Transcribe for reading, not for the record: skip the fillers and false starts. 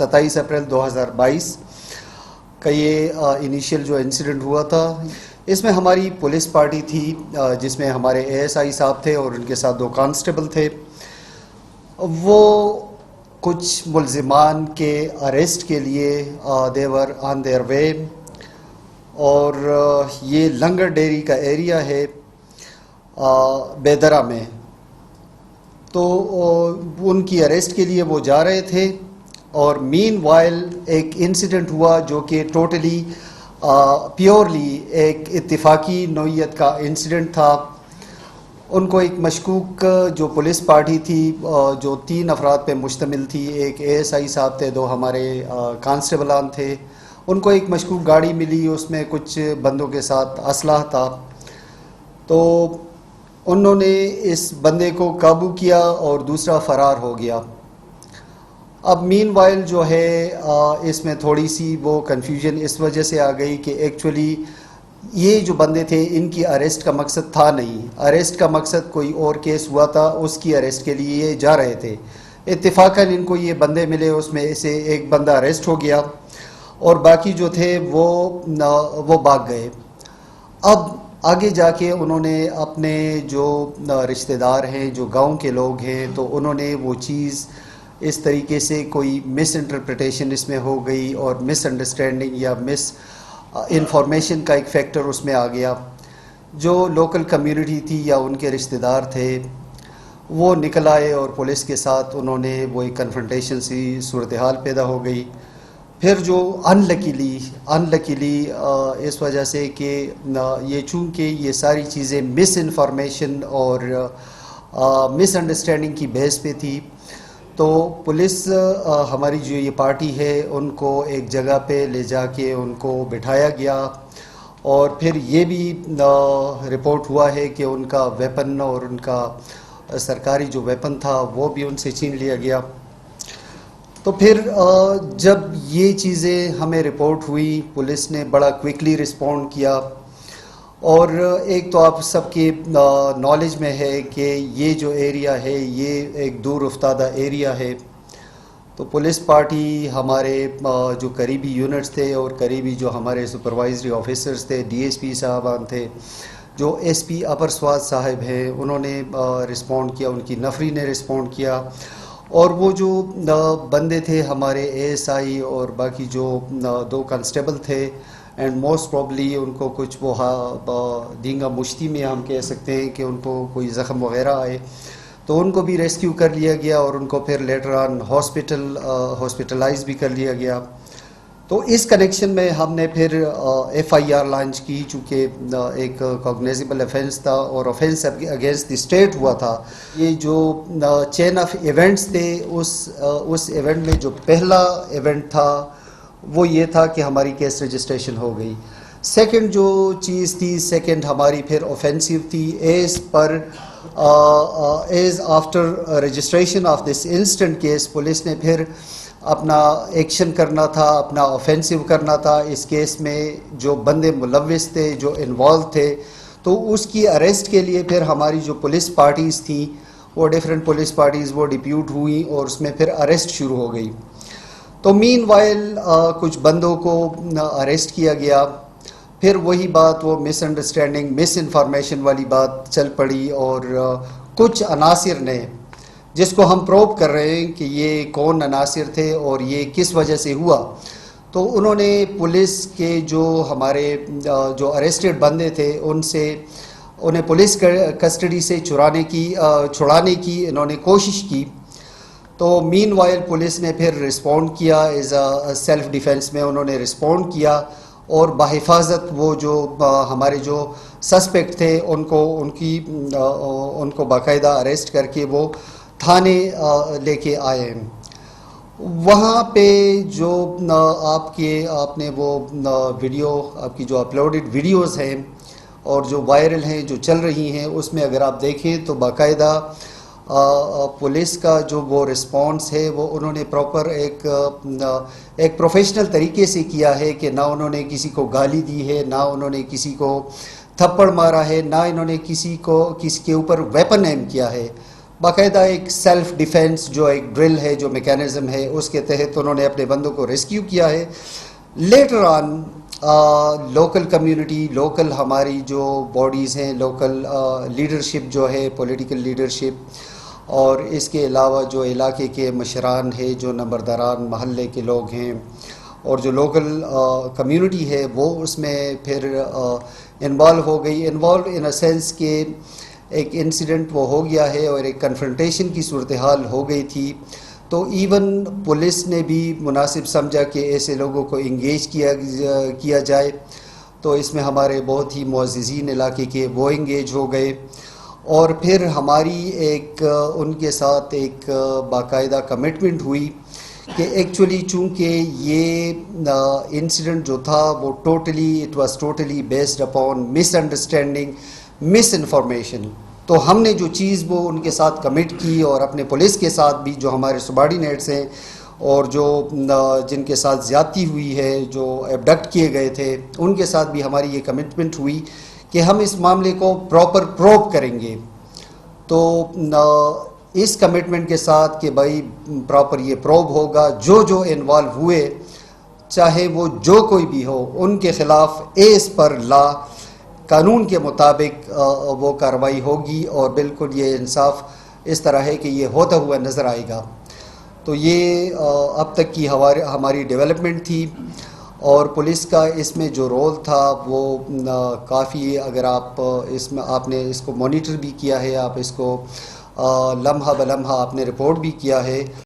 27 अप्रैल 2022 का ये इनिशियल जो इंसिडेंट हुआ था। इसमें हमारी पुलिस पार्टी थी जिसमें हमारे एएसआई साहब थे और उनके साथ 2 कांस्टेबल थे। वो कुछ मुल्ज़िमान के अरेस्ट के लिए देवर ऑन देयर वे, और ये लंगर डेयरी का एरिया है बेदरा में। तो उनकी अरेस्ट के लिए वो जा रहे थे और मीन वाइल एक इंसिडेंट हुआ जो कि टोटली प्योरली एक इत्तिफाकी नौइयत का इंसिडेंट था। उनको एक मशकूक जो पुलिस पार्टी थी जो 3 अफराद पे मुश्तमिल थी, एक एएसआई साहब थे, 2 हमारे कांस्टेबलान थे। उनको एक मशकूक गाड़ी मिली, उसमें कुछ बंदों के साथ असलाह था। तो उन्होंने इस बंदे को काबू किया और दूसरा फ़रार हो गया। अब मीन वाइल जो है इसमें थोड़ी सी वो कन्फ्यूजन इस वजह से आ गई कि एक्चुअली ये जो बंदे थे इनकी अरेस्ट का मकसद था नहीं, अरेस्ट का मकसद कोई और केस हुआ था, उसकी अरेस्ट के लिए ये जा रहे थे। इत्तेफाकन इनको ये बंदे मिले, उसमें से एक बंदा अरेस्ट हो गया और बाकी जो थे वो भाग गए। अब आगे जाके उन्होंने अपने जो रिश्तेदार हैं, जो गांव के लोग हैं, तो उन्होंने वो चीज़ इस तरीके से कोई मिस इंटरप्रिटेशन इसमें हो गई और मिसअंडरस्टैंडिंग या मिस इंफॉर्मेशन का एक फैक्टर उसमें आ गया। जो लोकल कम्युनिटी थी या उनके रिश्तेदार थे वो निकल आए और पुलिस के साथ उन्होंने वो एक कन्फ्रंटेशन सी सूरत हाल पैदा हो गई। फिर जो अनलकीली इस वजह से कि ये चूँकि ये सारी चीज़ें मिस इन्फॉर्मेशन और मिसअंडरस्टैंडिंग की बेस पे थी, तो पुलिस हमारी जो ये पार्टी है उनको एक जगह पे ले जाके उनको बिठाया गया और फिर ये भी रिपोर्ट हुआ है कि उनका वेपन और उनका सरकारी जो वेपन था वो भी उनसे छीन लिया गया। तो फिर जब ये चीज़ें हमें रिपोर्ट हुई, पुलिस ने बड़ा क्विकली रिस्पॉन्ड किया। और एक तो आप सबके नॉलेज में है कि ये जो एरिया है ये एक दूर उफ्तादा एरिया है। तो पुलिस पार्टी हमारे जो करीबी यूनिट्स थे और करीबी जो हमारे सुपरवाइजरी ऑफिसर्स थे, डीएसपी साहबान थे, जो एसपी अपर स्वात साहब हैं, उन्होंने रिस्पॉन्ड किया, उनकी नफरी ने रिस्पॉन्ड किया। और वो जो बंदे थे हमारे एएसआई और बाकी जो 2 कांस्टेबल थे, एंड मोस्ट प्रॉब्ली उनको कुछ वो दींगा मुश्ती में हम कह सकते हैं कि उनको कोई ज़ख़म वग़ैरह आए, तो उनको भी रेस्क्यू कर लिया गया और उनको फिर लेटर ऑन हॉस्पिटलाइज भी कर लिया गया। तो इस कनेक्शन में हमने फिर एफआईआर लॉन्च की, चूँकि एक कॉग्निजेबल ऑफेंस था और ऑफेंस अगेंस्ट द स्टेट हुआ था। ये जो चेन ऑफ इवेंट्स थे उस इवेंट में जो पहला इवेंट था वो ये था कि हमारी केस रजिस्ट्रेशन हो गई। सेकंड जो चीज़ थी, सेकंड हमारी फिर ऑफेंसिव थी as after registration of this instant case. Police ने फिर अपना एक्शन करना था, अपना ऑफेंसिव करना था। इस केस में जो बंदे मुलव्विस थे, जो इन्वॉल्व थे, तो उसकी अरेस्ट के लिए फिर हमारी जो पुलिस पार्टीज़ थी वो डिफरेंट पुलिस पार्टीज़ वो डिप्यूट हुई और उसमें फिर अरेस्ट शुरू हो गई। तो मीन वाइल कुछ बंदों को अरेस्ट किया गया। फिर वही बात, वो मिसअंडरस्टैंडिंग, मिस इन्फॉर्मेशन वाली बात चल पड़ी और कुछ अनासिर ने, जिसको हम प्रोब कर रहे हैं कि ये कौन अनासिर थे और ये किस वजह से हुआ, तो उन्होंने पुलिस के जो हमारे जो अरेस्टेड बंदे थे उन्हें पुलिस कस्टडी से छुड़ाने की इन्होंने कोशिश की। तो मीन वाइल पुलिस ने फिर रिस्पॉन्ड किया, एज अ सेल्फ डिफेंस में उन्होंने रिस्पॉन्ड किया और बाहिफाजत वो जो हमारे जो सस्पेक्ट थे उनको बाकायदा अरेस्ट करके वो थाने लेके आए। वहाँ पे जो आपने वो वीडियो, आपकी जो अपलोडेड वीडियोस हैं और जो वायरल हैं, जो चल रही हैं, उसमें अगर आप देखें तो बाकायदा पुलिस का जो वो रिस्पॉन्स है वो उन्होंने प्रॉपर एक प्रोफेशनल तरीके से किया है कि ना उन्होंने किसी को गाली दी है, ना उन्होंने किसी को थप्पड़ मारा है, ना इन्होंने किसी के ऊपर वेपन एम किया है। बाकायदा एक सेल्फ डिफेंस जो एक ड्रिल है, जो मैकेनिज्म है, उसके तहत उन्होंने अपने बंदों को रेस्क्यू किया है। Later on local community, local हमारी जो बॉडीज़ हैं, लोकल लीडरशिप जो है, पॉलिटिकल लीडरशिप, और इसके अलावा जो इलाके के मशरान है, जो नंबरदारान महल्ले के लोग हैं, और जो लोकल कम्युनिटी है, वो उसमें फिर इन्वॉल्व हो गई। इन्वॉल्व इन अ सेंस के एक इंसिडेंट वो हो गया है और एक कन्फ्रंटेशन की सूरत हाल हो गई थी। तो इवन पुलिस ने भी मुनासिब समझा कि ऐसे लोगों को इंगेज किया जाए। तो इसमें हमारे बहुत ही मुअज़्ज़िज़ीन इलाके के वो इंगेज हो गए, और फिर हमारी एक उनके साथ एक बाकायदा कमिटमेंट हुई कि एक्चुअली चूँकि ये इंसिडेंट जो था वो it was totally based upon misunderstanding, miss information. तो हमने जो चीज़ वो उनके साथ कमिट की, और अपने पुलिस के साथ भी जो हमारे सबॉर्डिनेट्स हैं और जो जिनके साथ ज़्यादती हुई है, जो एबडक्ट किए गए थे, उनके साथ भी हमारी ये कमिटमेंट हुई कि हम इस मामले को प्रॉपर प्रोब करेंगे। तो इस कमिटमेंट के साथ कि भाई प्रॉपर ये प्रोब होगा, जो इन्वॉल्व हुए, चाहे वो जो कोई भी हो, उनके ख़िलाफ़ एज़ पर लॉ, कानून के मुताबिक वो कार्रवाई होगी, और बिल्कुल ये इंसाफ इस तरह है कि ये होता हुआ नज़र आएगा। तो ये अब तक की हमारी डेवलपमेंट थी, और पुलिस का इसमें जो रोल था वो काफ़ी, अगर आप इसमें आपने इसको मॉनिटर भी किया है, आप इसको लम्हा ब लम्हा आपने रिपोर्ट भी किया है।